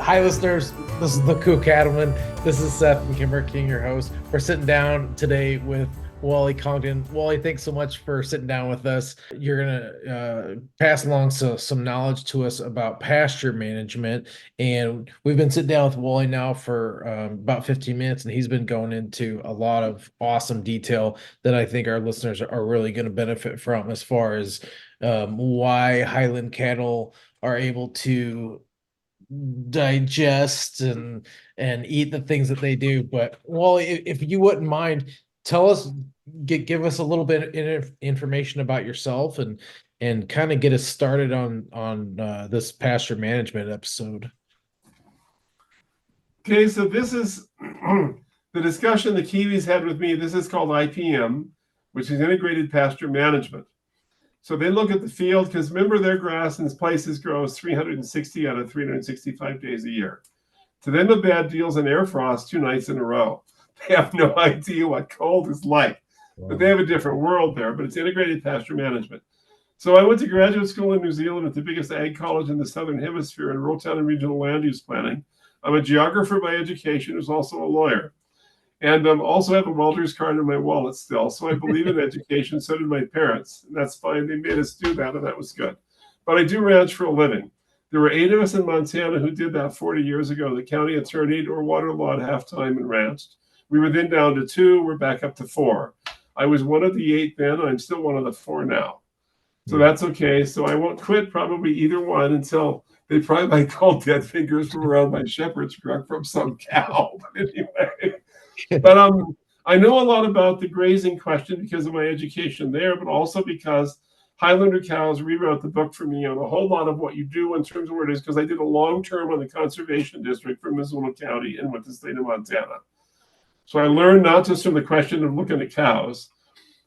Hi, listeners. This is the Cool Cattlemen. This is Seth and Kimber King, your host. We're sitting down today with Wally Congdon. Wally, thanks so much for sitting down with us. You're gonna pass along some knowledge to us about pasture management, and we've been sitting down with Wally now for about 15 minutes, and he's been going into a lot of awesome detail that I think our listeners are really going to benefit from, as far as why Highland cattle are able to digest and eat the things that they do. But Wally, if you wouldn't mind, tell us, give us a little bit of information about yourself and kind of get us started on this pasture management episode. Okay, so this is the discussion the Kiwis had with me. This is called IPM, which is Integrated Pasture Management. So they look at the field, because remember, their grass in places grows 360 out of 365 days a year. To them, a bad deal's an air frost 2 nights in a row. They have no idea what cold is like, but they have a different world there. But it's integrated pasture management. So I went to graduate school in New Zealand at the biggest ag college in the Southern Hemisphere in rural town and regional land use planning. I'm a geographer by education, who's also a lawyer. And also have a welder's card in my wallet still. So I believe in education. So did my parents. And that's fine. They made us do that, and that was good. But I do ranch for a living. There were 8 of us in Montana who did that 40 years ago. The county attorney or water law at halftime and ranched. We were then down to 2. We're back up to 4. I was one of the 8 then. I'm still one of the 4 now. So that's okay. So I won't quit probably either one until they probably might call dead fingers from around my shepherd's crook from some cow. But anyway. But I know a lot about the grazing question because of my education there, but also because Highlander Cows rewrote the book for me on a whole lot of what you do in terms of where it is, because I did a long term on the conservation district for Missoula County and with the state of Montana. So I learned not just from the question of looking at cows.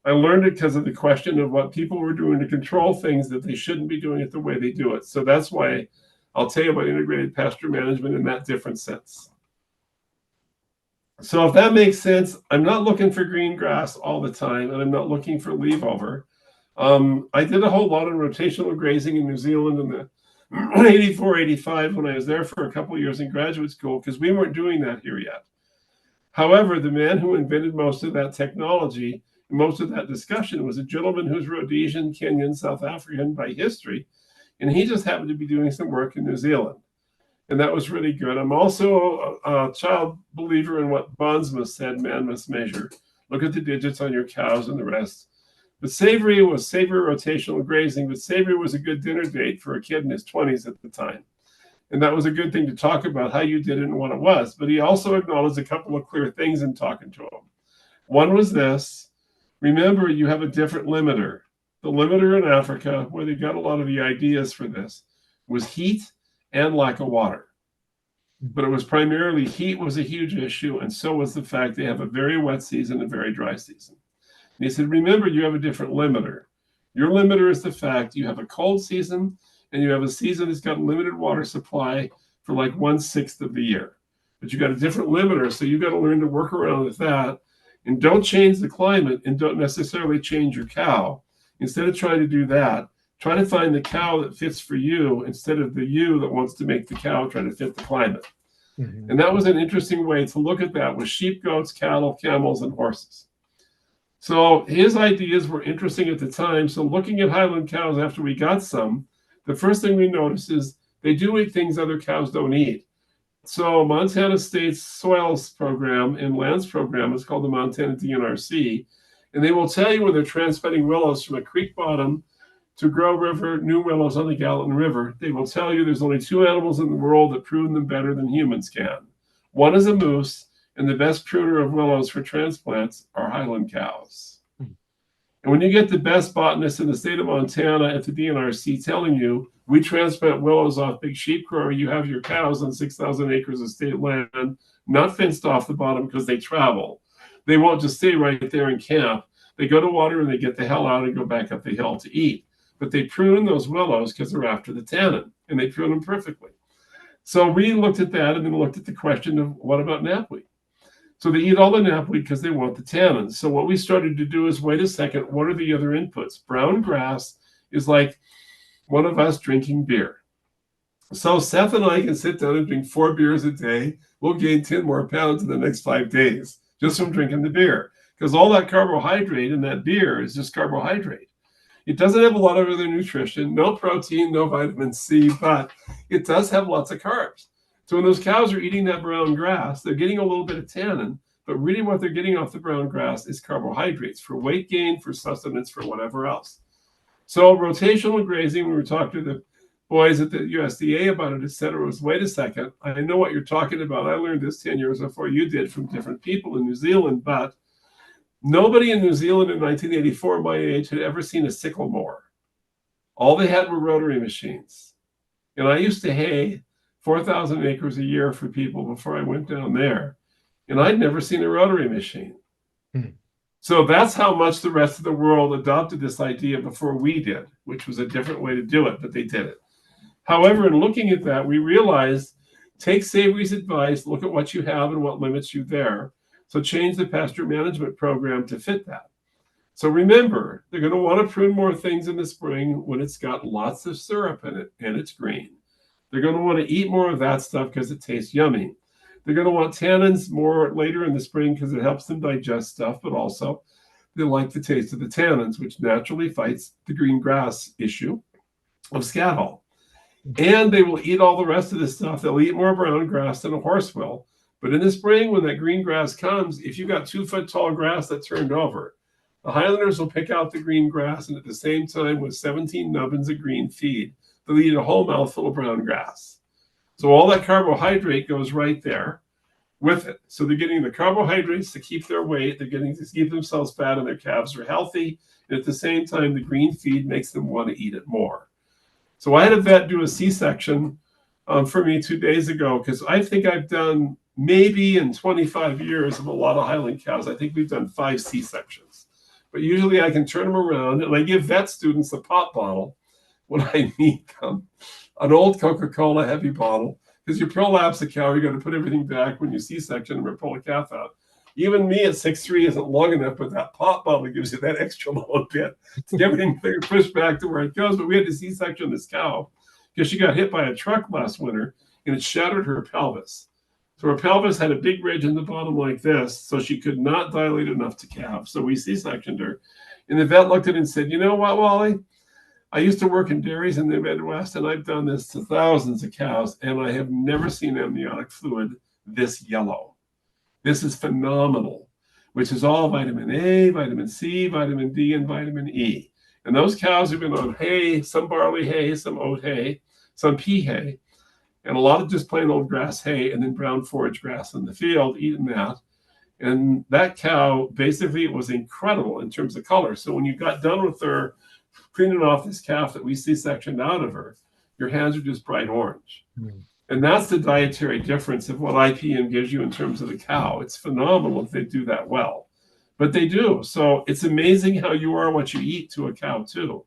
I learned it because of the question of what people were doing to control things that they shouldn't be doing it the way they do it. So that's why I'll tell you about integrated pasture management in that different sense. So if that makes sense, I'm not looking for green grass all the time, and I'm not looking for leave over. I did a whole lot of rotational grazing in New Zealand in the 84, 85 when I was there for a couple of years in graduate school, because we weren't doing that here yet. However, the man who invented most of that technology, most of that discussion, was a gentleman who's Rhodesian, Kenyan, South African by history, and he just happened to be doing some work in New Zealand. And that was really good. I'm also a child believer in what Bonsma said, man must measure. Look at the digits on your cows and the rest. But savory was savory rotational grazing, but savory was a good dinner date for a kid in his 20s at the time. And that was a good thing to talk about, how you did it and what it was. But he also acknowledged a couple of clear things in talking to him. One was this: remember, you have a different limiter. The limiter in Africa, where they got a lot of the ideas for this, was heat and lack of water. But it was primarily heat was a huge issue, and so was the fact they have a very wet season and a very dry season. And he said, remember, you have a different limiter. Your limiter is the fact you have a cold season, and you have a season that's got a limited water supply for like 1/6 of the year. But you got a different limiter, so you got to learn to work around with that. And don't change the climate, and don't necessarily change your cow. Instead of trying to do that, try to find the cow that fits for you instead of the you that wants to make the cow try to fit the climate. Mm-hmm. And that was an interesting way to look at that with sheep, goats, cattle, camels, and horses. So his ideas were interesting at the time. So looking at Highland cows after we got some, the first thing we noticed is they do eat things other cows don't eat. So Montana State's soils program and lands program is called the Montana DNRC. And they will tell you when they're transplanting willows from a creek bottom to Grow River, new willows on the Gallatin River, they will tell you there's only 2 animals in the world that prune them better than humans can. One is a moose, and the best pruner of willows for transplants are Highland cows. And when you get the best botanists in the state of Montana at the DNRC telling you, we transplant willows off big sheep grower, you have your cows on 6,000 acres of state land, not fenced off the bottom because they travel. They won't just stay right there in camp. They go to water and they get the hell out and go back up the hill to eat. But they prune those willows because they're after the tannin, and they prune them perfectly. So we looked at that and then looked at the question of what about knapweed? So they eat all the knapweed because they want the tannin. So what we started to do is, wait a second, what are the other inputs? Brown grass is like one of us drinking beer. So Seth and I can sit down and drink 4 beers a day. We'll gain 10 more pounds in the next 5 days just from drinking the beer. Because all that carbohydrate in that beer is just carbohydrate. It doesn't have a lot of other nutrition, no protein, no vitamin C, but it does have lots of carbs. So when those cows are eating that brown grass, they're getting a little bit of tannin, but really what they're getting off the brown grass is carbohydrates for weight gain, for sustenance, for whatever else. So rotational grazing, when we talked to the boys at the USDA about it, et cetera, was, wait a second, I know what you're talking about. I learned this 10 years before you did from different people in New Zealand, but nobody in New Zealand in 1984, my age, had ever seen a sickle mower. All they had were rotary machines. And I used to hay 4,000 acres a year for people before I went down there. And I'd never seen a rotary machine. So that's how much the rest of the world adopted this idea before we did, which was a different way to do it, but they did it. However, in looking at that, we realized, take Savory's advice, look at what you have and what limits you there. So change the pasture management program to fit that. So remember, they're going to want to prune more things in the spring when it's got lots of syrup in it and it's green. They're going to want to eat more of that stuff because it tastes yummy. They're going to want tannins more later in the spring because it helps them digest stuff, but also they like the taste of the tannins, which naturally fights the green grass issue of scat hole. And they will eat all the rest of this stuff. They'll eat more brown grass than a horse will. But in the spring, when that green grass comes, if you got 2-foot tall grass that turned over, the Highlanders will pick out the green grass, and at the same time, with 17 nubbins of green feed, they'll eat a whole mouthful of brown grass. So all that carbohydrate goes right there with it. So they're getting the carbohydrates to keep their weight. They're getting to keep themselves fat, and their calves are healthy. And at the same time, the green feed makes them want to eat it more. So I had a vet do a C-section for me 2 days ago, because I think I've done, maybe in 25 years of a lot of Highland cows, I think we've done 5 C-sections. But usually I can turn them around, and I give vet students a pop bottle when I meet them, an old Coca-Cola heavy bottle, because you prolapse a cow, you got to put everything back when you C-section them or pull a calf out. Even me at 6'3" isn't long enough, but that pop bottle gives you that extra little bit to get everything pushed back to where it goes. But we had to C-section this cow because she got hit by a truck last winter, and it shattered her pelvis. So her pelvis had a big ridge in the bottom like this, so she could not dilate enough to calve. So we C-sectioned her. And the vet looked at it and said, you know what, Wally? I used to work in dairies in the Midwest, and I've done this to thousands of cows, and I have never seen amniotic fluid this yellow. This is phenomenal, which is all vitamin A, vitamin C, vitamin D, and vitamin E. And those cows have been on hay, some barley hay, some oat hay, some pea hay, and a lot of just plain old grass hay, and then brown forage grass in the field, eating that. And that cow, basically, it was incredible in terms of color. So when you got done with her cleaning off this calf that we C-sectioned out of her, your hands are just bright orange. And that's the dietary difference of what IPM gives you in terms of the cow. It's phenomenal if they do that well, but they do. So it's amazing how you are what you eat to a cow too.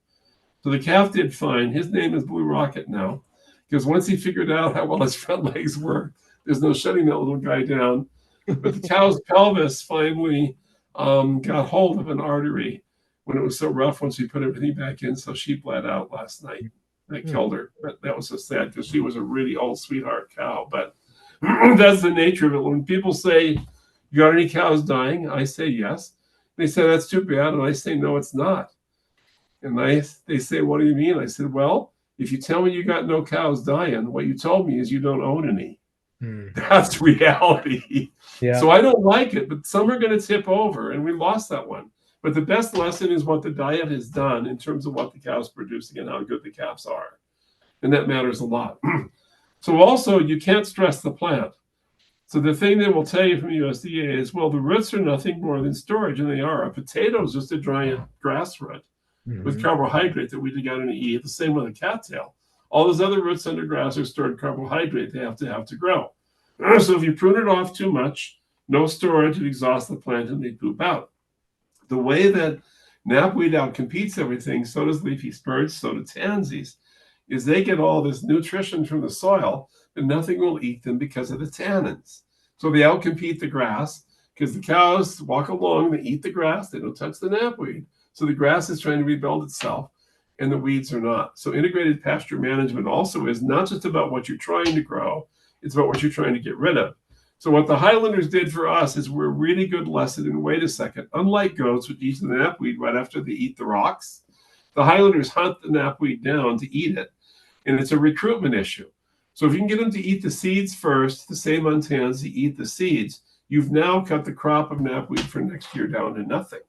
So the calf did fine. His name is Blue Rocket now, because once he figured out how well his front legs work, there's no shutting that little guy down. But the cow's pelvis finally got hold of an artery when it was so rough once we put everything back in. So she bled out last night. That killed her. That was so sad, because she was a really old sweetheart cow. But that's the nature of it. When people say, you got any cows dying? I say yes. They say, that's too bad. And I say, no, it's not. And they say, what do you mean? I said, well, if you tell me you got no cows dying, what you told me is you don't own any. That's reality. Yeah. So I don't like it, but some are going to tip over, and we lost that one. But the best lesson is what the diet has done in terms of what the cow's producing and how good the calves are. And that matters a lot. So also, you can't stress the plant. So the thing they will tell you from USDA is, well, the roots are nothing more than storage, and they are. A potato is just a dry grass root with carbohydrate that we got to eat. The same with a cattail. All those other roots under grass are stored carbohydrate they have to grow. So if you prune it off too much, no storage, it exhausts the plant and they poop out. The way that knapweed outcompetes everything, so does leafy spurge, so do tansies, is they get all this nutrition from the soil, and nothing will eat them because of the tannins. So they outcompete the grass, because the cows walk along, they eat the grass, they don't touch the knapweed. So the grass is trying to rebuild itself. and the weeds are not. So integrated pasture management also is not just about what you're trying to grow, it's about what you're trying to get rid of. So what the Highlanders did for us is we're a really good lesson in, wait a second, unlike goats, which eat the knapweed right after they eat the rocks, the Highlanders hunt the knapweed down to eat it, and it's a recruitment issue. So if you can get them to eat the seeds first, the same Montans to eat the seeds, you've now cut the crop of knapweed for next year down to nothing.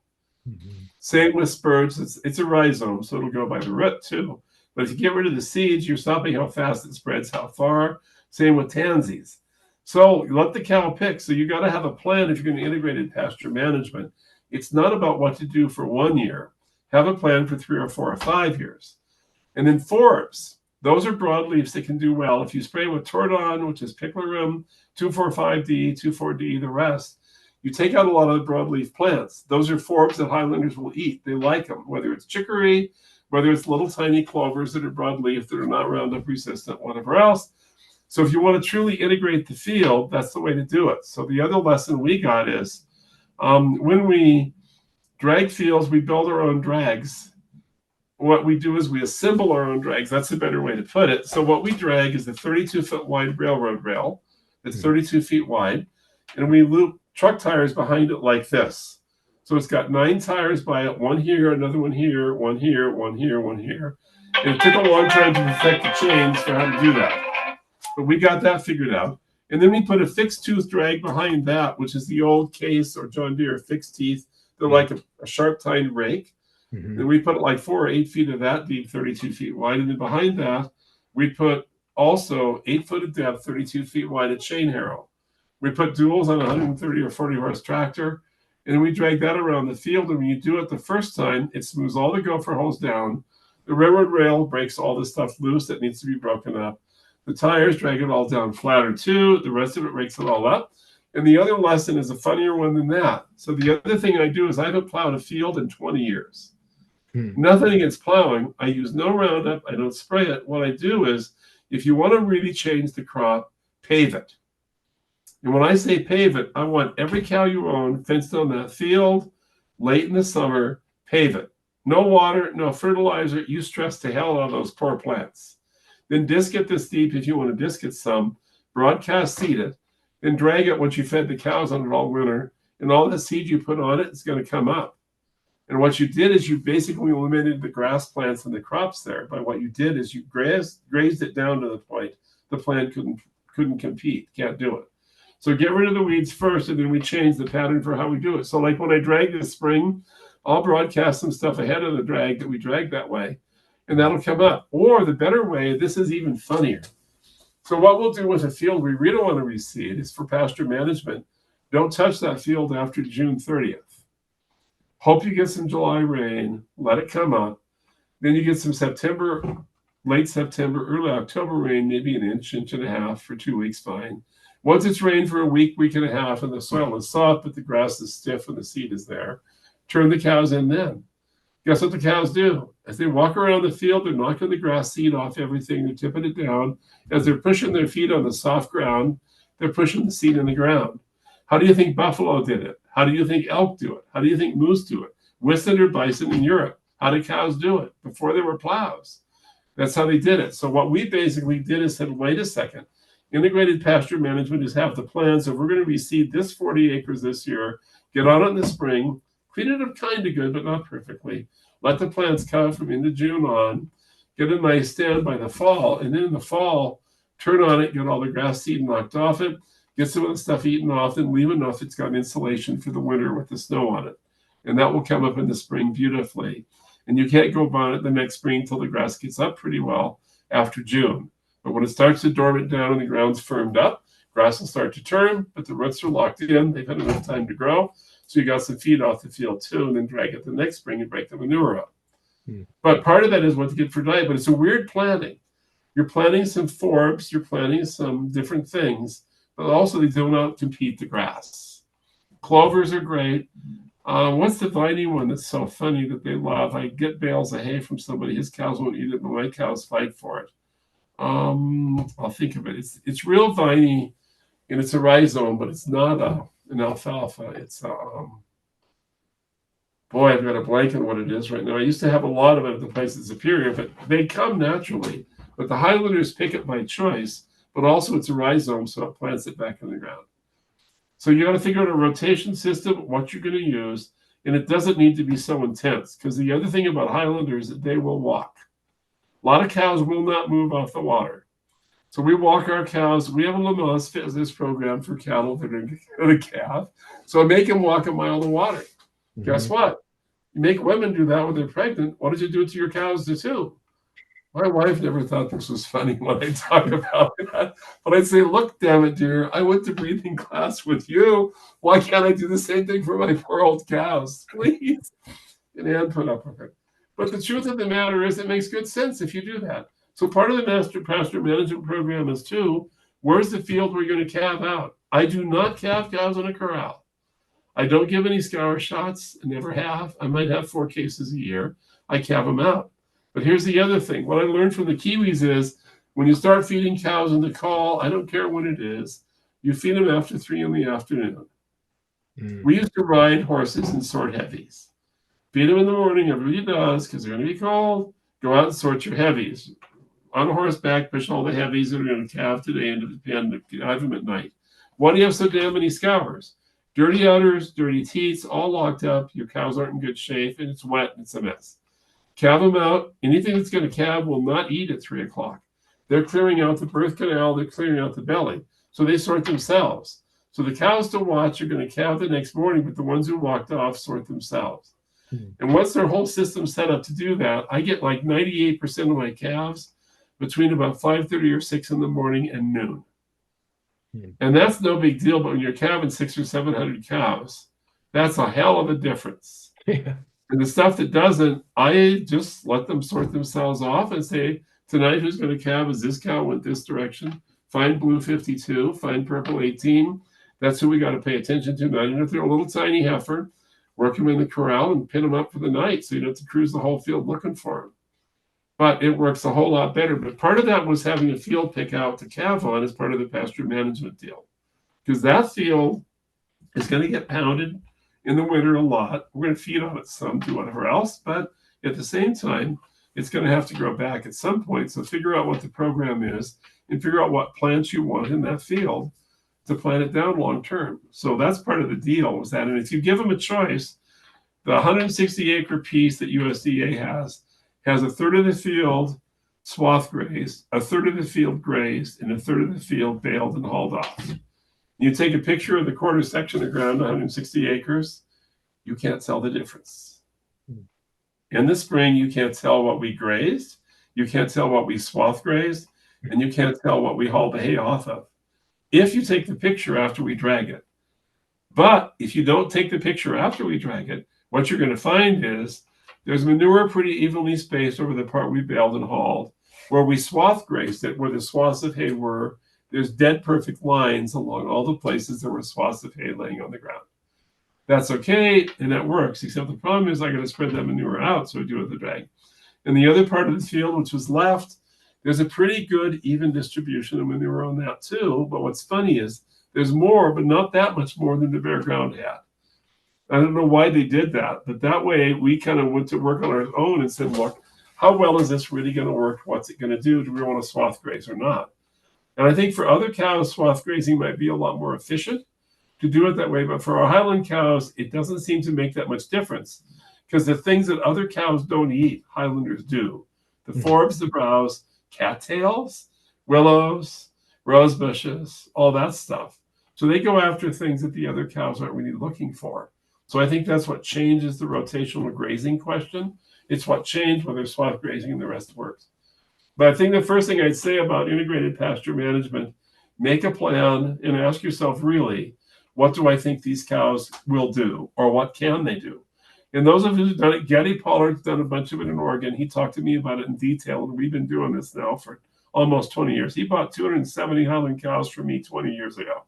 Mm-hmm. Same with spurge. It's a rhizome, so it'll go by the root too. But if you get rid of the seeds, you're stopping how fast it spreads, how far. Same with tansies. So you let the cow pick. So you got to have a plan if you're going to integrated pasture management. It's not about what to do for 1 year. Have a plan for 3 or 4 or 5 years. And then forbs. Those are broadleafs that can do well. If you spray with Tordon, which is Picloram, 2,4,5-D, 2,4-D, the rest, you take out a lot of the broadleaf plants. Those are forbs that Highlanders will eat. They like them, whether it's chicory, whether it's little tiny clovers that are broadleaf that are not Roundup resistant, whatever else. So if you want to truly integrate the field, that's the way to do it. So the other lesson we got is when we drag fields, we build our own drags. What we do is we assemble our own drags. That's a better way to put it. So what we drag is the 32-foot wide railroad rail that's 32 feet wide, and we loop truck tires behind it like this. So it's got 9 tires by it, one here, another one here, one here, one here, one here. And it took a long time to perfect the chains for how to do that. But we got that figured out. And then we put a fixed tooth drag behind that, which is the old Case or John Deere fixed teeth. They're like a sharp-tined rake. Mm-hmm. And we put like 4 or 8 feet of that deep, 32 feet wide. And then behind that, we put also 8 foot of depth, 32 feet wide, a chain harrow. We put duals on a 130 or 40 horse tractor, and we drag that around the field. And when you do it the first time, it smooths all the gopher holes down. The railroad rail breaks all the stuff loose that needs to be broken up. The tires drag it all down flatter too. The rest of it rakes it all up. And the other lesson is a funnier one than that. So the other thing I do is I haven't plowed a field in 20 years. Nothing against plowing. I use no Roundup. I don't spray it. What I do is, if you want to really change the crop, pave it. And when I say pave it, I want every cow you own fenced on that field late in the summer, pave it. No water, no fertilizer. You stress the hell out of those poor plants. Then disc it this deep if you want to disc it some. Broadcast seed it. Then drag it once you fed the cows on it all winter. And all the seed you put on it is going to come up. And what you did is you basically eliminated the grass plants and the crops there. But what you did is you grazed it down to the point the plant couldn't compete, can't do it. So get rid of the weeds first, and then we change the pattern for how we do it. So like when I drag this spring, I'll broadcast some stuff ahead of the drag that we drag that way, and that'll come up. Or the better way, this is even funnier. So what we'll do with a field we really want to reseed is for pasture management. Don't touch that field after June 30th. Hope you get some July rain, let it come up. Then you get some September, late September, early October rain, maybe an inch, inch and a half for 2 weeks, fine. Once it's rained for a week, week and a half, and the soil is soft, but the grass is stiff and the seed is there, turn the cows in then. Guess what the cows do? As they walk around the field, they're knocking the grass seed off everything, they're tipping it down. As they're pushing their feet on the soft ground, they're pushing the seed in the ground. How do you think buffalo did it? How do you think elk do it? How do you think moose do it? Whistling or bison in Europe. How did cows do it? Before there were plows. That's how they did it. So what we basically did is said, wait a second. Integrated pasture management is have the plan. So we're going to reseed this 40 acres this year, get on it in the spring, clean it up kind of good, but not perfectly. Let the plants come from into June on, get a nice stand by the fall. And then in the fall, turn on it, get all the grass seed knocked off it, get some of the stuff eaten off, and leave enough it's got insulation for the winter with the snow on it. And that will come up in the spring beautifully. And you can't go on it the next spring until the grass gets up pretty well after June. But when it starts to dormant down and the ground's firmed up, grass will start to turn, but the roots are locked in. They've had enough time to grow. So you got some feed off the field too, and then drag it the next spring and break the manure up. But part of that is what to get for diet, but it's a weird planting. You're planting some forbs, you're planting some different things, but also they do not compete the grass. Clovers are great. What's the viney one that's so funny that they love? I get bales of hay from somebody. His cows won't eat it, but my cows fight for it. I'll think of it. It's real viney, and it's a rhizome, but it's not an alfalfa. It's boy, I've got a blank on what it is right now. I used to have a lot of it at the place at Superior, but they come naturally. But the Highlanders pick it by choice, but also it's a rhizome, so it plants it back in the ground. So you got to figure out a rotation system, what you're going to use, and it doesn't need to be so intense, because the other thing about Highlanders is that they will walk. A lot of cows will not move off the water. So we walk our cows. We have a Lamaze fitness program for cattle that are going to calve. So I make them walk a mile in water. Mm-hmm. Guess what? You make women do that when they're pregnant. Why don't you do it to your cows too? My wife never thought this was funny when I talk about that. But I'd say, look, damn it, dear, I went to breathing class with you. Why can't I do the same thing for my poor old cows? Please. And Ann put up with it. But the truth of the matter is it makes good sense if you do that. So part of the master pasture management program is too, where's the field where you're going to calve out? I do not calve cows in a corral. I don't give any scour shots. I never have. I might have 4 cases a year. I calve them out. But here's the other thing. What I learned from the Kiwis is when you start feeding cows in the call, I don't care when it is, you feed them after 3 in the afternoon. We used to ride horses and sort heavies. Feed them in the morning, everybody does, because they're going to be cold. Go out and sort your heavies. On horseback, push all the heavies that are going to calve today into the pen, drive them at night. Why do you have so damn many scours? Dirty udders, dirty teats, all locked up. Your cows aren't in good shape, and it's wet, and it's a mess. Calve them out. Anything that's going to calve will not eat at 3 o'clock. They're clearing out the birth canal. They're clearing out the belly. So they sort themselves. So the cows to watch are going to calve the next morning, but the ones who walked off sort themselves. And once their whole system's set up to do that, I get like 98% of my calves between about 5:30 or 6 in the morning and noon. And that's no big deal, but when you're calving 600 or 700 cows, that's a hell of a difference. Yeah. And the stuff that doesn't, I just let them sort themselves off and say, tonight who's going to calve is this cow went this direction. Find blue 52, find purple 18. That's who we got to pay attention to. Now, even if they're a little tiny heifer, work them in the corral and pin them up for the night so you don't have to cruise the whole field looking for them. But it works a whole lot better. But part of that was having a field pick out to calve on as part of the pasture management deal. Because that field is going to get pounded in the winter a lot. We're going to feed on it some, do whatever else. But at the same time, it's going to have to grow back at some point. So figure out what the program is and figure out what plants you want in that field to plant it down long term. So that's part of the deal was that. And if you give them a choice, the 160-acre piece that USDA has a third of the field swath grazed, a third of the field grazed, and a third of the field baled and hauled off. You take a picture of the quarter section of ground, 160 acres, you can't tell the difference. In the spring, you can't tell what we grazed, you can't tell what we swath grazed, and you can't tell what we hauled the hay off of. If you take the picture after we drag it. But if you don't take the picture after we drag it, what you're going to find is there's manure pretty evenly spaced over the part we baled and hauled. Where we swath grazed it, where the swaths of hay were, there's dead perfect lines along all the places there were swaths of hay laying on the ground. That's okay, and that works, except the problem is I got to spread that manure out, so I do it with the drag. And the other part of the field, which was left, there's a pretty good even distribution of manure on that too. But what's funny is there's more, but not that much more than the bare ground had. I don't know why they did that, but that way we kind of went to work on our own and said, look, how well is this really going to work? What's it going to do? Do we want to swath graze or not? And I think for other cows, swath grazing might be a lot more efficient to do it that way. But for our Highland cows, it doesn't seem to make that much difference because the things that other cows don't eat, Highlanders do. The forbs, the browse, cattails, willows, rose bushes, all that stuff. So they go after things that the other cows aren't really looking for. So I think that's what changes the rotational grazing question. It's what changed whether swath grazing and the rest works. But I think the first thing I'd say about integrated pasture management, make a plan and ask yourself really, what do I think these cows will do or what can they do? And those of you who've done it, Getty Pollard's done a bunch of it in Oregon. He talked to me about it in detail, and we've been doing this now for almost 20 years. He bought 270 Highland cows from me 20 years ago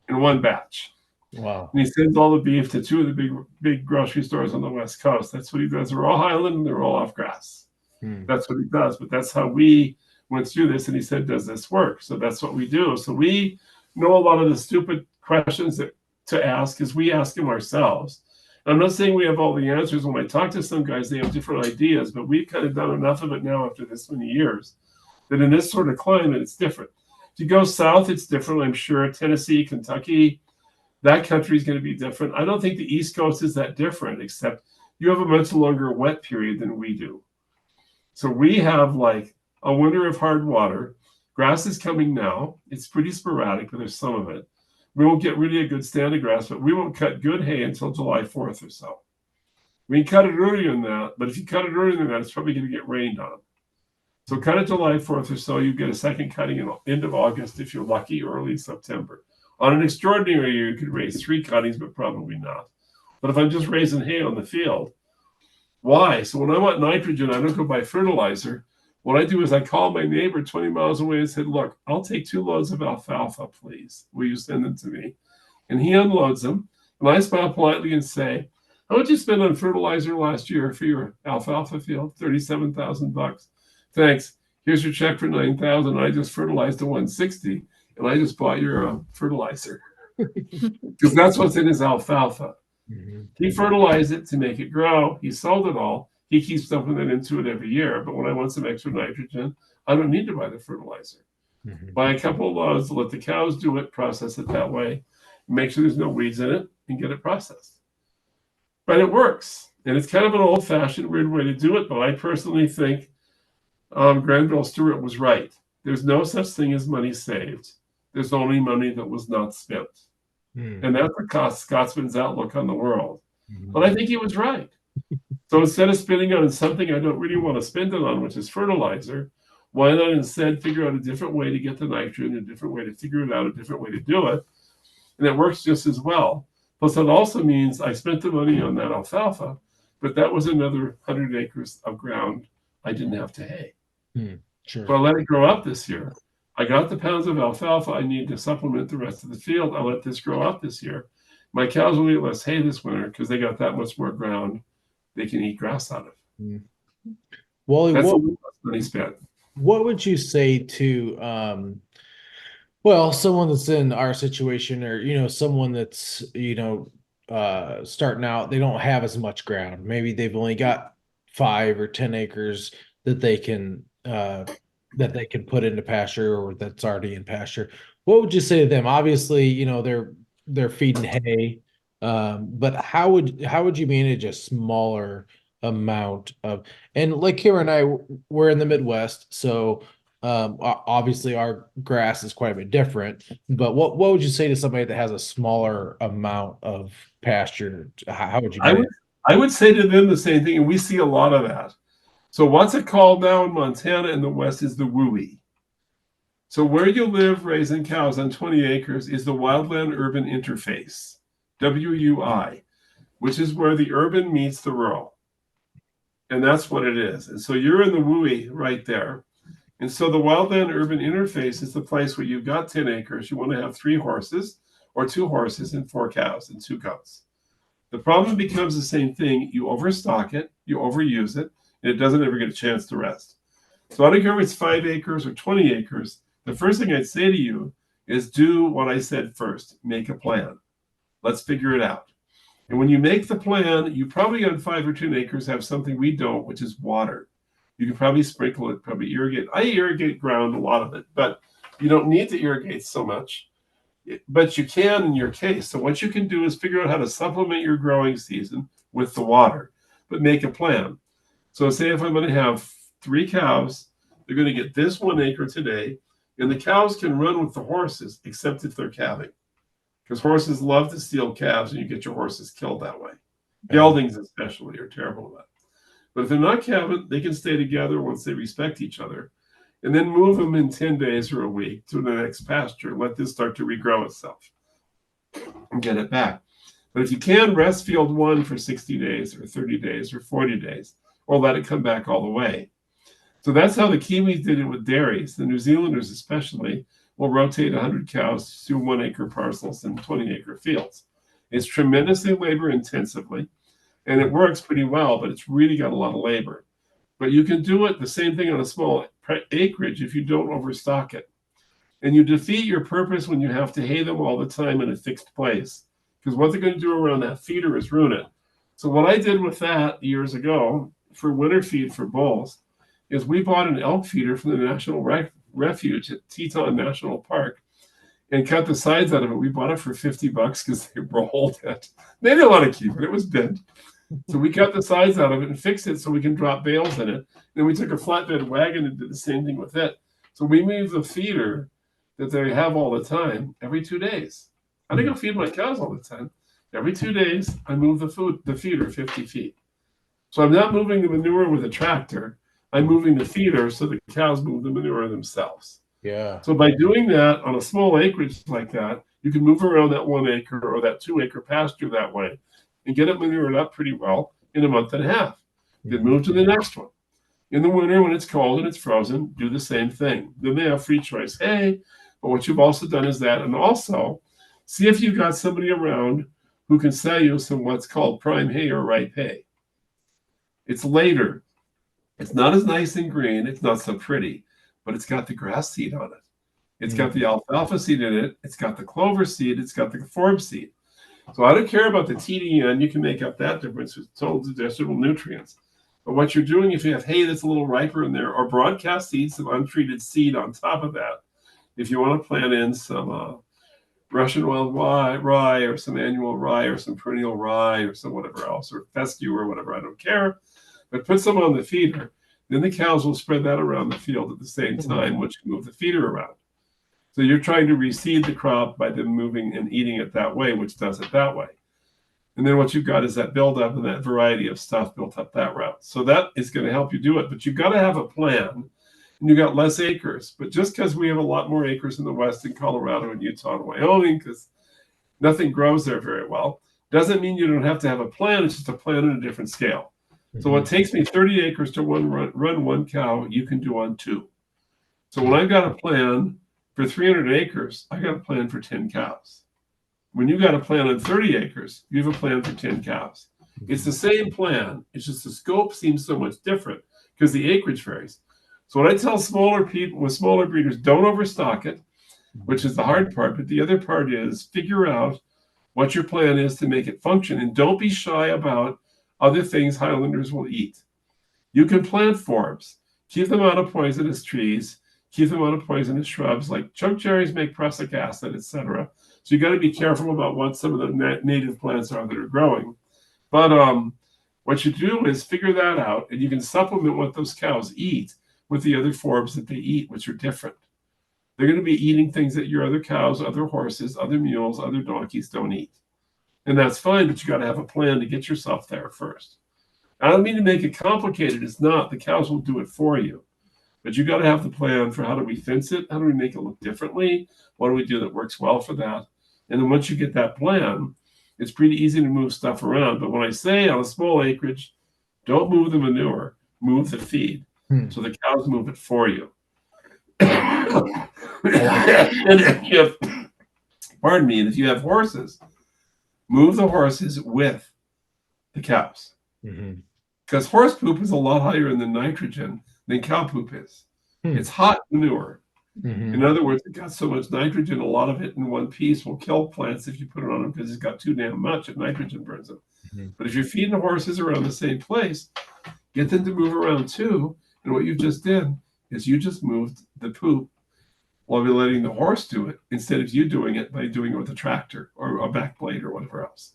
in one batch. Wow. And he sends all the beef to 2 of the big grocery stores on the West Coast. That's what he does. They're all Highland and they're all off grass. That's what he does. But that's how we went through this. And he said, does this work? So that's what we do. So we know a lot of the stupid questions that to ask is we ask them ourselves. I'm not saying we have all the answers. When I talk to some guys, they have different ideas, but we've kind of done enough of it now after this many years that in this sort of climate, it's different. If you go south, it's different, I'm sure. Tennessee, Kentucky, that country is going to be different. I don't think the East Coast is that different, except you have a much longer wet period than we do. So we have like a winter of hard water. Grass is coming now. It's pretty sporadic, but there's some of it. We won't get really a good stand of grass, but we won't cut good hay until July 4th or so. We can cut it earlier than that, but if you cut it earlier than that, it's probably going to get rained on. So cut it July 4th or so. You get a second cutting in end of August if you're lucky, early September. On an extraordinary year, you could raise 3 cuttings, but probably not. But if I'm just raising hay on the field, why? So when I want nitrogen, I don't go buy fertilizer. What I do is I call my neighbor 20 miles away and said, look, I'll take 2 loads of alfalfa, please. Will you send them to me? And he unloads them. And I smile politely and say, how much you spend on fertilizer last year for your alfalfa field? $37,000. Thanks. Here's your check for $9,000. I just fertilized to 160, and I just bought your fertilizer. Because that's what's in his alfalfa. Mm-hmm. He fertilized it to make it grow. He sold it all. He keeps dumping it into it every year. But when I want some extra nitrogen, I don't need to buy the fertilizer. Mm-hmm. Buy a couple of loads, let the cows do it, process it that way, make sure there's no weeds in it, and get it processed. But it works. And it's kind of an old-fashioned, weird way to do it. But I personally think Granville Stewart was right. There's no such thing as money saved. There's only money that was not spent. And that's the Scotsman's outlook on the world. But I think he was right. So instead of spending on something I don't really want to spend it on, which is fertilizer, why not instead figure out a different way to get the nitrogen, a different way to figure it out, a different way to do it? And it works just as well. Plus, that also means I spent the money on that alfalfa, but that was another 100 acres of ground I didn't have to hay. Sure. So I let it grow up this year. I got the pounds of alfalfa I need to supplement the rest of the field. I let this grow up this year. My cows will eat less hay this winter because they got that much more ground they can eat grass out of. Wally, that's what money spent. What would you say to someone that's in our situation, or someone that's starting out, they don't have as much ground. Maybe they've only got 5 or 10 acres that they can put into pasture, or that's already in pasture. What would you say to them? Obviously, they're feeding hay, but how would you manage a smaller amount of? And like Kira and I, we're in the Midwest, so obviously our grass is quite a bit different. But what would you say to somebody that has a smaller amount of pasture? How would you? I would say to them the same thing, and we see a lot of that. So what's it called now in Montana and the West is the WUI. So where you live raising cows on 20 acres is the wildland-urban interface, WUI, which is where the urban meets the rural. And that's what it is. And so you're in the WUI right there. And so the wildland-urban interface is the place where you've got 10 acres. You want to have 3 horses or 2 horses and 4 cows and 2 goats. The problem becomes the same thing. You overstock it, you overuse it, and it doesn't ever get a chance to rest. So I don't care if it's 5 acres or 20 acres. The first thing I'd say to you is do what I said first. Make a plan. Let's figure it out. And when you make the plan, you probably on 5 or 10 acres have something we don't, which is water. You can probably sprinkle it, probably irrigate. I irrigate ground, a lot of it, but you don't need to irrigate so much. But you can in your case. So what you can do is figure out how to supplement your growing season with the water, but make a plan. So say if I'm going to have 3 cows, they're going to get this 1 acre today, and the cows can run with the horses, except if they're calving. Because horses love to steal calves, and you get your horses killed that way. Geldings especially are terrible at that. But if they're not calving, they can stay together once they respect each other, and then move them in 10 days or a week to the next pasture. Let this start to regrow itself and get it back. But if you can, rest field 1 for 60 days or 30 days or 40 days, or let it come back all the way. So that's how the Kiwis did it with dairies. The New Zealanders especially will rotate 100 cows through 1 acre parcels and 20 acre fields. It's tremendously labor intensively, and it works pretty well, but it's really got a lot of labor. But you can do it the same thing on a small acreage if you don't overstock it. And you defeat your purpose when you have to hay them all the time in a fixed place. Because what they're going to do around that feeder is ruin it. So what I did with that years ago for winter feed for bulls is we bought an elk feeder from the National Refuge at Teton National Park and cut the sides out of it. We bought it for $50 because they rolled it. They didn't want to keep it. It was bent. So we cut the sides out of it and fixed it so we can drop bales in it. Then we took a flatbed wagon and did the same thing with it. So we move the feeder that they have all the time every 2 days. I think I'll feed my cows all the time. Every 2 days, I move the feeder 50 feet. So I'm not moving the manure with a tractor. I'm moving the feeder so the cows move the manure themselves. Yeah. So by doing that on a small acreage like that, you can move around that 1 acre or that 2 acre pasture that way and get it manured up pretty well in a month and a half. Then move to the next one. In the winter, when it's cold and it's frozen, do the same thing. Then they have free choice hay, but what you've also done is that, and also see if you've got somebody around who can sell you some what's called prime hay or ripe hay. It's later. It's not as nice and green. It's not so pretty, but it's got the grass seed on it. It's got the alfalfa seed in it. It's got the clover seed. It's got the forb seed. So I don't care about the TDN. You can make up that difference with total digestible nutrients. But what you're doing, if you have hay that's a little riper in there, or broadcast seeds, some untreated seed on top of that, if you want to plant in some Russian wild rye or some annual rye or some perennial rye or some whatever else, or fescue or whatever, I don't care. But put some on the feeder. Then the cows will spread that around the field at the same time, which can move the feeder around. So you're trying to reseed the crop by them moving and eating it that way, which does it that way. And then what you've got is that buildup and that variety of stuff built up that route. So that is going to help you do it. But you've got to have a plan. And you got less acres. But just because we have a lot more acres in the West in Colorado and Utah and Wyoming, because nothing grows there very well, doesn't mean you don't have to have a plan. It's just a plan on a different scale. So what takes me 30 acres to run 1 cow, you can do on 2. So when I've got a plan for 300 acres, I got a plan for 10 cows. When you got a plan on 30 acres, you have a plan for 10 cows. It's the same plan. It's just the scope seems so much different because the acreage varies. So what I tell smaller people with smaller breeders, don't overstock it, which is the hard part. But the other part is figure out what your plan is to make it function. And don't be shy about other things Highlanders will eat. You can plant forbs, keep them out of poisonous trees, keep them out of poisonous shrubs, like chokecherries make prussic acid, etc. So you got to be careful about what some of the native plants are that are growing. But what you do is figure that out, and you can supplement what those cows eat with the other forbs that they eat, which are different. They're going to be eating things that your other cows, other horses, other mules, other donkeys don't eat. And that's fine, but you got to have a plan to get yourself there first. I don't mean to make it complicated. It's not. The cows will do it for you. But you got to have the plan for how do we fence it? How do we make it look differently? What do we do that works well for that? And then once you get that plan, it's pretty easy to move stuff around. But when I say on a small acreage, don't move the manure, move the feed. So the cows move it for you. And if you have horses, move the horses with the cows. Because horse poop is a lot higher in the nitrogen than cow poop is. It's hot manure. In other words, it got so much nitrogen, a lot of it in one piece will kill plants if you put it on them because it's got too damn much and nitrogen burns them. But if you're feeding the horses around the same place, get them to move around too. And what you just did is you just moved the poop while you're letting the horse do it instead of you doing it by doing it with a tractor or a back blade or whatever else.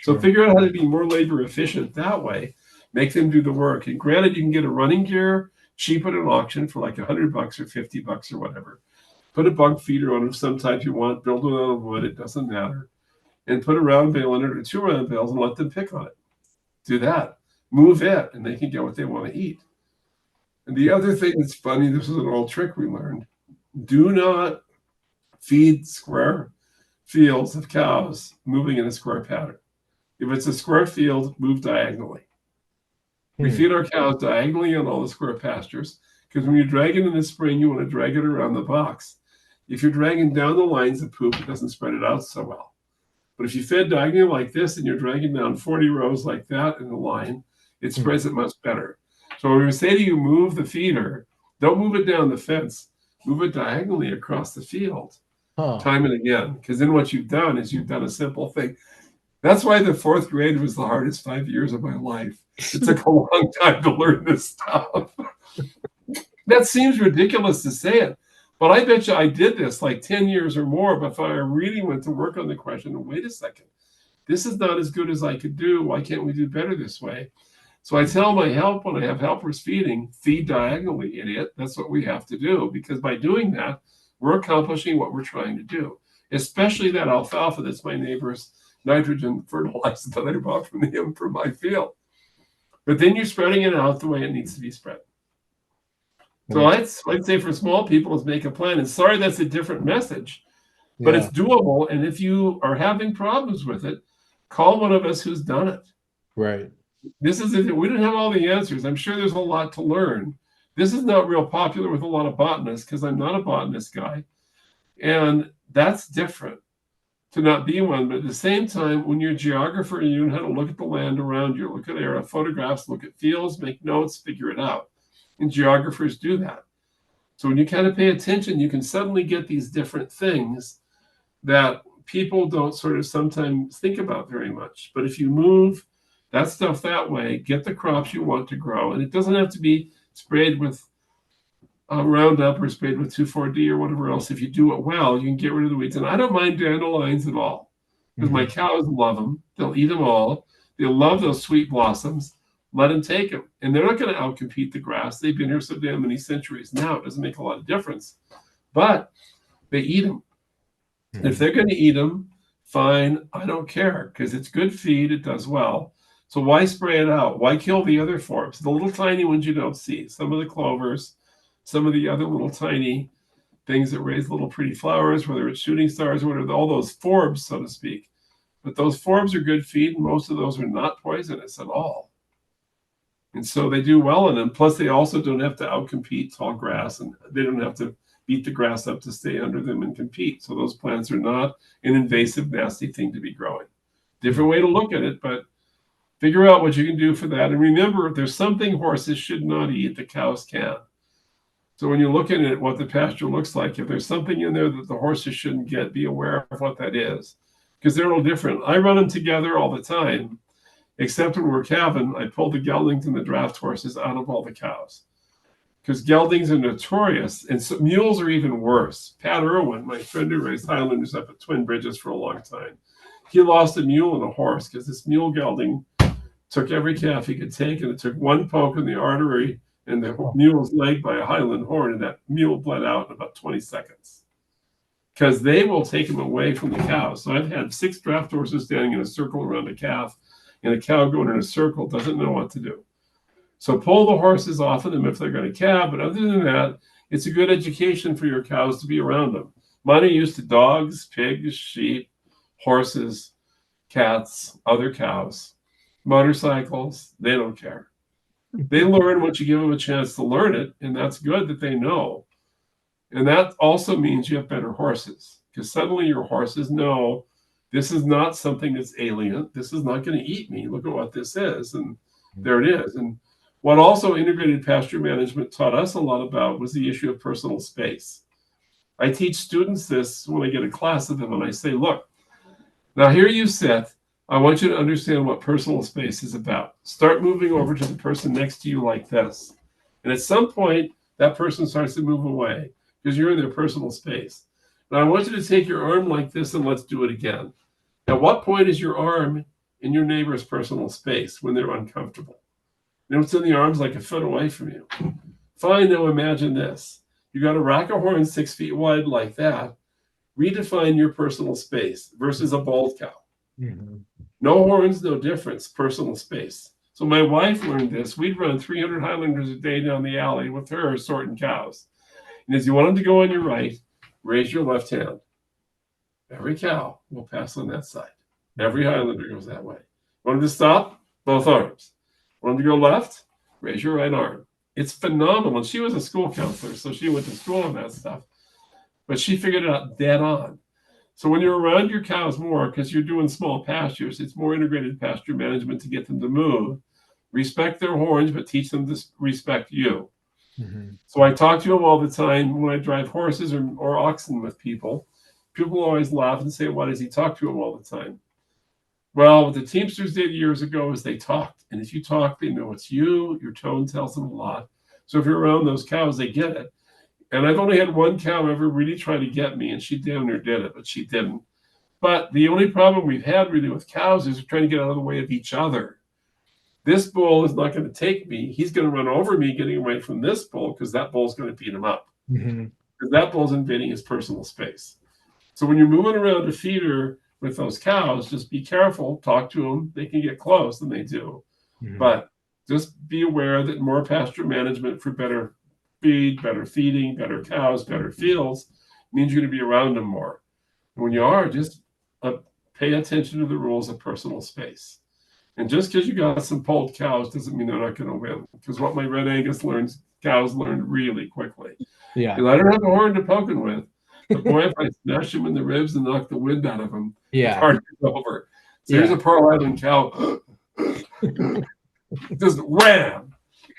So figure out how to be more labor efficient that way. Make them do the work. And granted, you can get a running gear cheap at an auction for like $100 or $50 or whatever. Put a bunk feeder on of some type you want, build it out of wood, it doesn't matter. And put a round bale in it or 2 round bales and let them pick on it. Do that. Move it, and they can get what they want to eat. And the other thing that's funny, this is an old trick we learned. Do not feed square fields of cows moving in a square pattern. If it's a square field, move diagonally. We feed our cows diagonally on all the square pastures because when you drag it in the spring, you want to drag it around the box. If you're dragging down the lines of poop, it doesn't spread it out so well. But if you fed diagonally like this and you're dragging down 40 rows like that in the line, it spreads it much better. So when we say to you, move the feeder, don't move it down the fence. Move it diagonally across the field time and again. Because then what you've done is you've done a simple thing. That's why the 4th grade was the hardest 5 years of my life. It took a long time to learn this stuff. That seems ridiculous to say it, but I bet you I did this like 10 years or more before I really went to work on the question. Wait a second, this is not as good as I could do. Why can't we do better this way? So I tell my help when I have helpers feeding, feed diagonally, idiot. That's what we have to do, because by doing that, we're accomplishing what we're trying to do, especially that alfalfa that's my neighbor's nitrogen fertilizer that I bought from him for my field. But then you're spreading it out the way it needs to be spread. So I'd say for small people is make a plan. And sorry, that's a different message, but it's doable. And if you are having problems with it, call one of us who's done it. Right. We don't have all the answers. I'm sure there's a lot to learn. This is not real popular with a lot of botanists because I'm not a botanist guy. And that's different to not be one. But at the same time, when you're a geographer, you know how to look at the land around you, look at aerial photographs, look at fields, make notes, figure it out. And geographers do that. So when you kind of pay attention, you can suddenly get these different things that people don't sort of sometimes think about very much. But if you move that stuff that way, get the crops you want to grow, and it doesn't have to be sprayed with Roundup or sprayed with 2,4-D or whatever else. If you do it well, you can get rid of the weeds. And I don't mind dandelions at all because my cows love them. They'll eat them all. They'll love those sweet blossoms. Let them take them. And they're not going to outcompete the grass. They've been here so damn many centuries now. It doesn't make a lot of difference. But they eat them. And if they're going to eat them, fine. I don't care because it's good feed. It does well. So why spray it out? Why kill the other forbs? The little tiny ones you don't see. Some of the clovers, some of the other little tiny things that raise little pretty flowers, whether it's shooting stars or whatever, all those forbs, so to speak. But those forbs are good feed, and most of those are not poisonous at all. And so they do well in them. Plus, they also don't have to outcompete tall grass, and they don't have to beat the grass up to stay under them and compete. So those plants are not an invasive, nasty thing to be growing. Different way to look at it, but figure out what you can do for that. And remember, if there's something horses should not eat, the cows can. So when you're looking at what the pasture looks like, if there's something in there that the horses shouldn't get, be aware of what that is, because they're a little different. I run them together all the time. Except when we're calving, I pull the geldings and the draft horses out of all the cows. Because geldings are notorious, and so mules are even worse. Pat Irwin, my friend who raised Highlanders up at Twin Bridges for a long time, he lost a mule and a horse because this mule gelding took every calf he could take, and it took one poke in the artery and the mule's leg by a Highland horn, and that mule bled out in about 20 seconds. Because they will take him away from the cows. So I've had 6 draft horses standing in a circle around a calf, and a cow going in a circle doesn't know what to do. So pull the horses off of them if they're going to calve. But other than that, it's a good education for your cows to be around them. Mine are used to dogs, pigs, sheep, horses, cats, other cows, motorcycles. They don't care. They learn once you give them a chance to learn it, and that's good that they know. And that also means you have better horses, because suddenly your horses know this is not something that's alien. This is not going to eat me. Look at what this is. And there it is. And what also integrated pasture management taught us a lot about was the issue of personal space. I teach students this when I get a class of them, and I say, look, now here you sit. I want you to understand what personal space is about. Start moving over to the person next to you like this. And at some point, that person starts to move away because you're in their personal space. Now, I want you to take your arm like this, and let's do it again. At what point is your arm in your neighbor's personal space when they're uncomfortable? You know, it's in the arms like a foot away from you. Fine, now imagine this. You got a rack of horns 6 feet wide like that. Redefine your personal space versus a bald cow. No horns, no difference, personal space. So my wife learned this. We'd run 300 Highlanders a day down the alley with her sorting cows. And as you want them to go on your right, raise your left hand. Every cow will pass on that side. Every Highlander goes that way. Want them to stop? Both arms. Want them to go left? Raise your right arm. It's phenomenal. And she was a school counselor, so she went to school on that stuff. But she figured it out dead on. So when you're around your cows more, because you're doing small pastures, it's more integrated pasture management to get them to move. Respect their horns, but teach them to respect you. So I talk to them all the time when I drive horses or oxen with people. People always laugh and say, why does he talk to them all the time? Well, what the Teamsters did years ago is they talked. And if you talk, they know it's you. Your tone tells them a lot. So if you're around those cows, they get it. And I've only had one cow ever really try to get me, and she damn near did it, but she didn't. But the only problem we've had really with cows is we're trying to get out of the way of each other. This bull is not going to take me. He's going to run over me getting away from this bull because that bull's going to beat him up. Because that bull's invading his personal space. So when you're moving around a feeder with those cows, just be careful, talk to them. They can get close, and they do. But just be aware that more pasture management for better feed, better feeding, better cows, better fields means you're going to be around them more. And when you are, just pay attention to the rules of personal space. And just because you got some polled cows doesn't mean they're not going to win. Because what my Red Angus cows learned really quickly. Yeah. Because I don't have a horn to poke them with. But boy, if I smash them in the ribs and knock the wind out of them, it's hard to get over. So here's a Pearl Island cow. Just ram.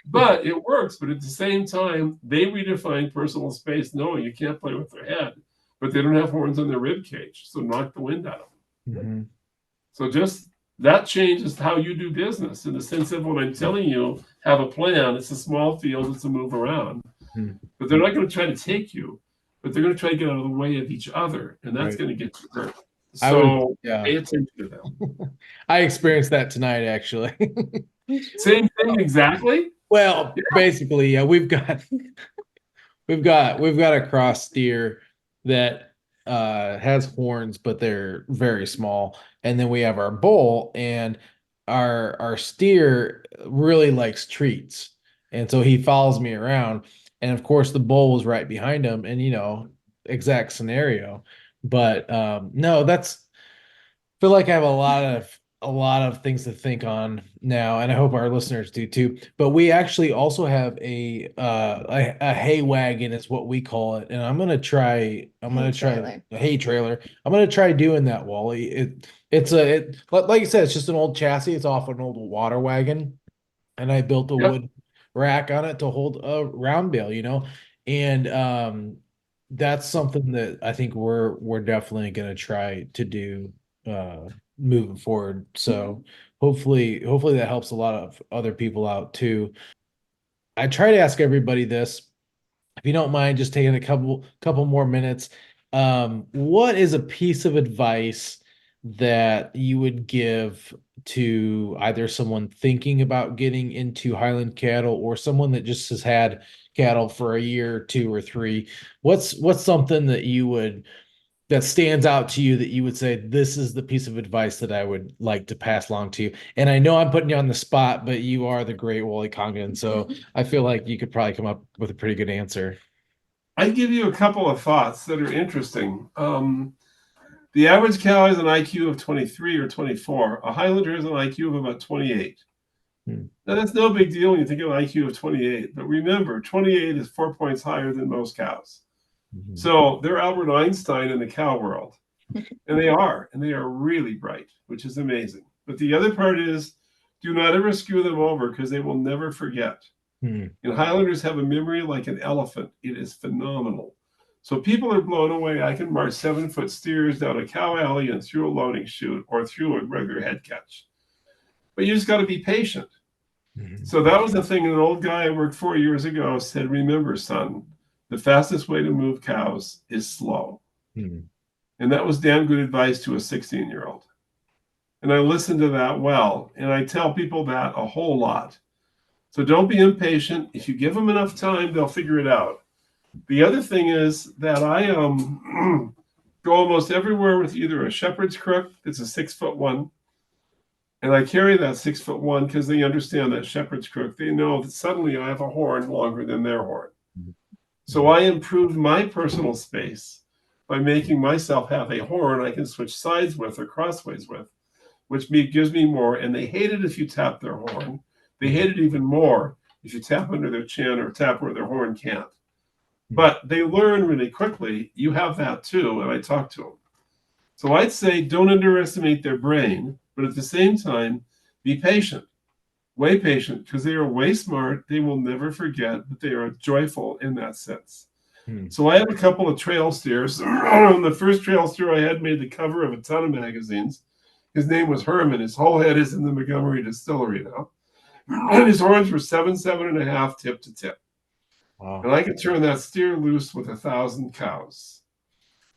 But it works. But at the same time, they redefine personal space knowing you can't play with their head. But they don't have horns on their rib cage. So knock the wind out of them. So just that changes how you do business in the sense of when I'm telling you, have a plan. It's a small field. It's a move around. But they're not going to try to take you. But they're going to try to get out of the way of each other. And that's going to get you hurt. So pay attention to them. I experienced that tonight, actually. Same thing exactly. Well, basically, yeah, we've got a cross steer that has horns, but they're very small. And then we have our bull, and our steer really likes treats. And so he follows me around. And of course, the bull was right behind him, and exact scenario. But no, I feel like I have a lot of things to think on now, and I hope our listeners do too. But we actually also have a hay wagon is what we call it, and I'm gonna try a hay trailer. I'm gonna try doing that, Wally. Like you said, it's just an old chassis. It's off an old water wagon, and I built a wood rack on it to hold a round bale, and that's something that I think we're definitely gonna try to do moving forward. So hopefully that helps a lot of other people out too. I try to ask everybody this. If you don't mind just taking a couple more minutes, what is a piece of advice that you would give to either someone thinking about getting into Highland cattle or someone that just has had cattle for a year, 2 or 3? What's something that stands out to you that you would say, this is the piece of advice that I would like to pass along to you? And I know I'm putting you on the spot, but you are the great Wally Congdon, so I feel like you could probably come up with a pretty good answer. I'd give you a couple of thoughts that are interesting. The average cow has an IQ of 23 or 24. A Highlander has an IQ of about 28. Now, that's no big deal when you think of an IQ of 28. But remember, 28 is 4 points higher than most cows. So they're Albert Einstein in the cow world. And they are really bright, which is amazing. But the other part is, do not ever screw them over because they will never forget. Highlanders have a memory like an elephant. It is phenomenal. So people are blown away. I can march 7-foot steers down a cow alley and through a loading chute or through a regular head catch. But you just got to be patient. So that was the thing an old guy I worked 4 years ago said, remember, son, the fastest way to move cows is slow. And that was damn good advice to a 16-year-old. And I listened to that well. And I tell people that a whole lot. So don't be impatient. If you give them enough time, they'll figure it out. The other thing is that I go almost everywhere with either a shepherd's crook that's a 6'1", and I carry that 6'1" because they understand that shepherd's crook. They know that suddenly I have a horn longer than their horn. So I improved my personal space by making myself have a horn I can switch sides with or crossways with, which gives me more. And they hate it if you tap their horn. They hate it even more if you tap under their chin or tap where their horn can't. But they learn really quickly. You have that too, and I talk to them. So I'd say don't underestimate their brain, but at the same time, be patient. Way patient, because they are way smart. They will never forget, but they are joyful in that sense. So I have a couple of trail steers. The first trail steer I had made the cover of a ton of magazines. His name was Herman. His whole head is in the Montgomery distillery now. And his horns were 7.5 tip to tip. Wow. And I could turn that steer loose with 1,000 cows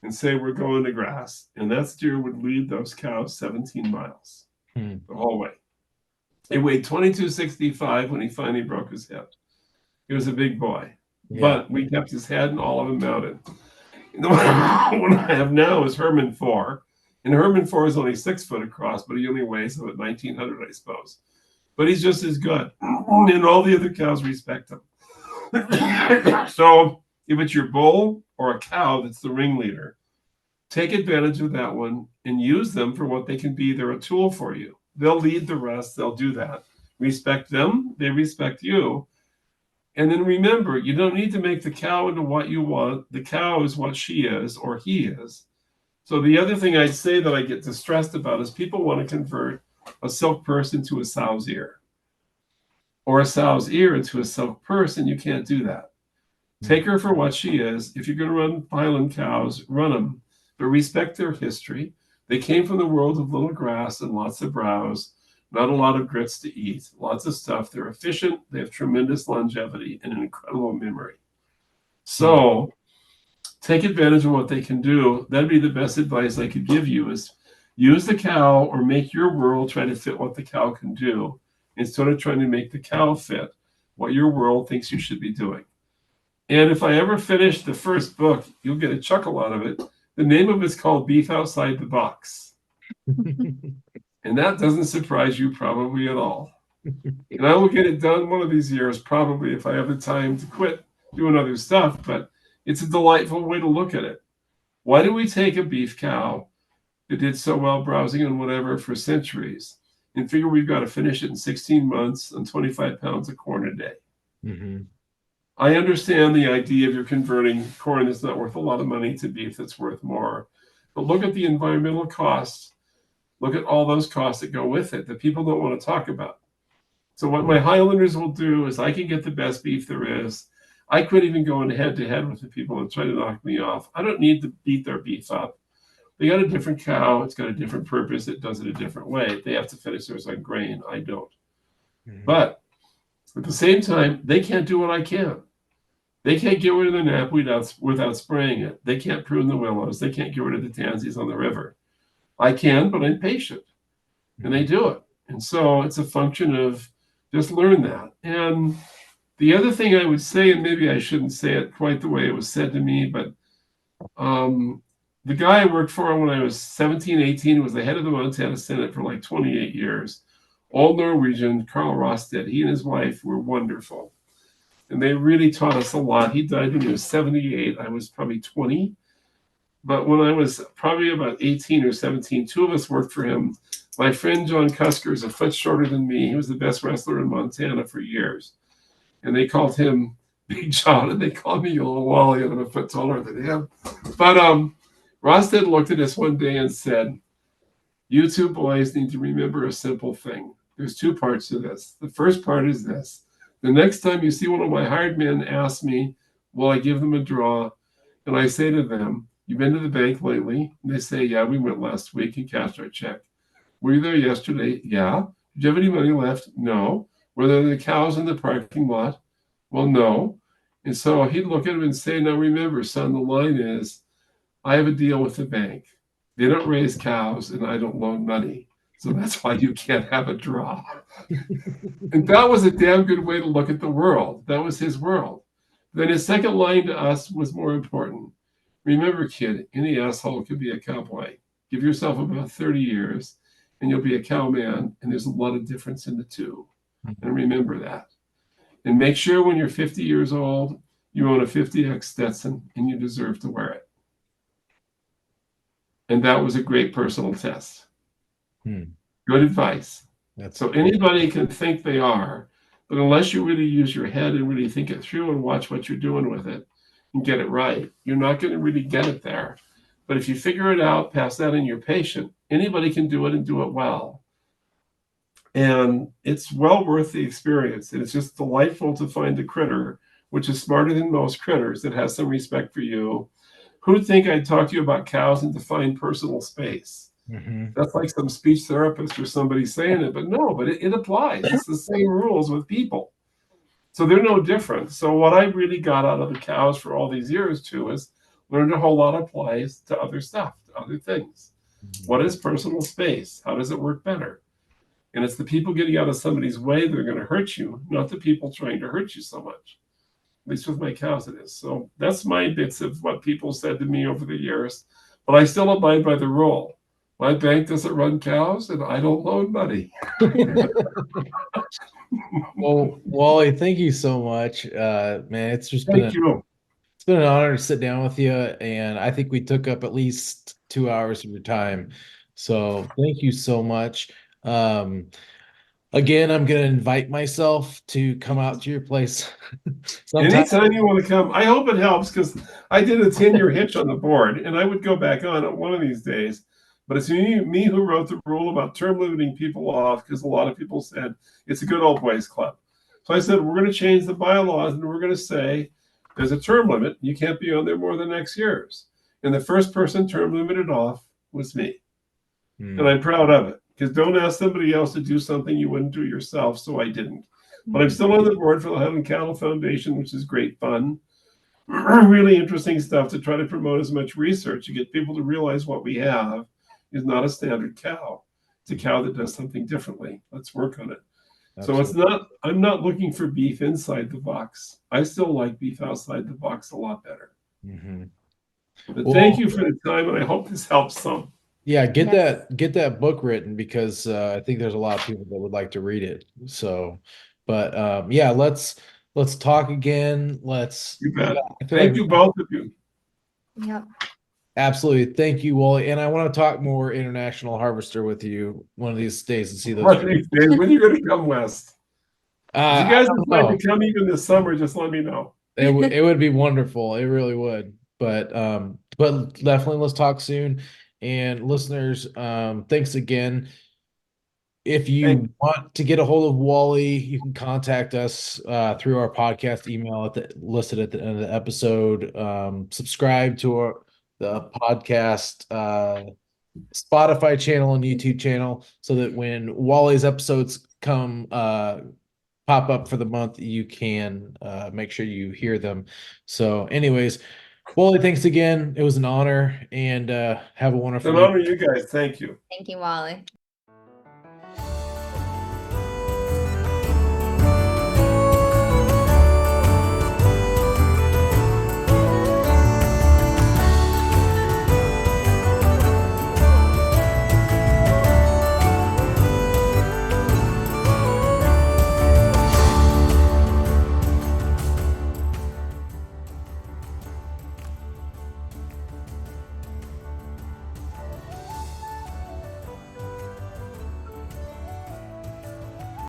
and say, we're going to grass. And that steer would lead those cows 17 miles the whole way. He weighed 2265 when he finally broke his hip. He was a big boy. Yeah. But we kept his head and all of him mounted. The one I have now is Herman 4. And Herman 4 is only 6 foot across, but he only weighs about 1,900, I suppose. But he's just as good. And all the other cows respect him. So if it's your bull or a cow that's the ringleader, take advantage of that one and use them for what they can be. They're a tool for you. They'll lead the rest. They'll do that. Respect them. They respect you. And then remember, you don't need to make the cow into what you want. The cow is what she is or he is. So the other thing I'd say that I get distressed about is people want to convert a silk purse into a sow's ear or a sow's ear into a silk purse, and you can't do that. Take her for what she is. If you're going to run Highland cows, run them, but respect their history. They came from the world of little grass and lots of browse, not a lot of grits to eat, lots of stuff. They're efficient. They have tremendous longevity and an incredible memory. So take advantage of what they can do. That'd be the best advice I could give you is use the cow or make your world try to fit what the cow can do instead of trying to make the cow fit what your world thinks you should be doing. And if I ever finish the first book, you'll get a chuckle out of it. The name of it's called Beef Outside the Box. And that doesn't surprise you probably at all. And I will get it done one of these years, probably if I have the time to quit doing other stuff. But it's a delightful way to look at it. Why do we take a beef cow that did so well browsing and whatever for centuries and figure we've got to finish it in 16 months on 25 pounds of corn a day? Mm-hmm. I understand the idea of you're converting corn that's not worth a lot of money to beef that's worth more. But look at the environmental costs. Look at all those costs that go with it that people don't want to talk about. So what my Highlanders will do is I can get the best beef there is. I quit even going head to head with the people and try to knock me off. I don't need to beat their beef up. They got a different cow. It's got a different purpose. It does it a different way. They have to finish theirs on grain. I don't. Mm-hmm. But at the same time, they can't do what I can. They can't get rid of the knapweed without spraying it. They can't prune the willows. They can't get rid of the tansies on the river. I can, but I'm patient. And they do it. And so it's a function of just learn that. And the other thing I would say, and maybe I shouldn't say it quite the way it was said to me, but the guy I worked for when I was 17, 18 was the head of the Montana Senate for like 28 years. All Norwegian, Carl Rosted. He and his wife were wonderful. And they really taught us a lot. He died when he was 78. I was probably 20. But when I was probably about 18 or 17, two of us worked for him. My friend John Cusker is a foot shorter than me. He was the best wrestler in Montana for years. And they called him Big John, and they called me Little Wally, and I'm a foot taller than him. But Rosted looked at us one day and said, you two boys need to remember a simple thing. There's two parts to this. The first part is this. The next time you see one of my hired men ask me, will I give them a draw? And I say to them, you've been to the bank lately? And they say, yeah, we went last week and cashed our check. Were you there yesterday? Yeah. Did you have any money left? No. Were there the cows in the parking lot? Well, no. And so he'd look at him and say, now remember, son, the line is, I have a deal with the bank. They don't raise cows and I don't loan money. So that's why you can't have a draw. And that was a damn good way to look at the world. That was his world. Then his second line to us was more important. Remember, kid, any asshole could be a cowboy. Give yourself about 30 years and you'll be a cowman. And there's a lot of difference in the two. And remember that. And make sure when you're 50 years old, you own a 50X Stetson and you deserve to wear it. And that was a great personal test. Good advice. So anybody can think they are, but unless you really use your head and really think it through and watch what you're doing with it and get it right, you're not going to really get it there. But if you figure it out, pass that and you're patient, anybody can do it and do it well. And it's well worth the experience. And it's just delightful to find a critter, which is smarter than most critters, that has some respect for you. Who'd think I'd talk to you about cows and define personal space? That's like some speech therapist or somebody saying it, but no, but it applies. It's the same rules with people. So they're no different. So what I really got out of the cows for all these years too is learned a whole lot applies to other stuff, to other things. What is personal space? How does it work better? And it's the people getting out of somebody's way that are going to hurt you, not the people trying to hurt you so much. At least with my cows it is. So that's my bits of what people said to me over the years. But I still abide by the rule. My bank doesn't run cows and I don't loan money. Well, Wally, thank you so much. Man, it's just Thank you. it's been an honor to sit down with you, and I think we took up at least 2 hours of your time. So thank you so much. Again, I'm gonna invite myself to come out to your place sometime. Anytime you want to come, I hope it helps because I did a 10-year hitch on the board and I would go back on it one of these days. But it's me who wrote the rule about term limiting people off because a lot of people said it's a good old boys club. So I said, we're going to change the bylaws and we're going to say there's a term limit. You can't be on there more than X years. And the first person term limited off was me. And I'm proud of it because don't ask somebody else to do something you wouldn't do yourself. So I didn't. But I'm still on the board for the Heaven Cattle Foundation, which is great fun. Really interesting stuff to try to promote as much research to get people to realize what we have is not a standard cow. It's a cow that does something differently. Let's work on it. Absolutely. So it's not, I'm not looking for beef inside the box. I still like beef outside the box a lot better. But thank you for the time, and I hope this helps some. Yeah, get that book written because I think there's a lot of people that would like to read it. So, but yeah, let's talk again. You bet. Thank you, both of you. Yep. Absolutely. Thank you, Wally. And I want to talk more international harvester with you one of these days and see those. When are you going to come west? If you guys decide to come even this summer, just let me know. It would be wonderful. It really would. But definitely let's talk soon. And listeners, thanks again. If you want to get a hold of Wally, you can contact us through our podcast email listed at the end of the episode. Subscribe to the podcast Spotify channel and YouTube channel so that when Wally's episodes come pop up for the month, you can make sure you hear them. So anyways, Wally, thanks again. It was an honor, and have a wonderful It's an honor, you guys. Thank you. Thank you, Wally.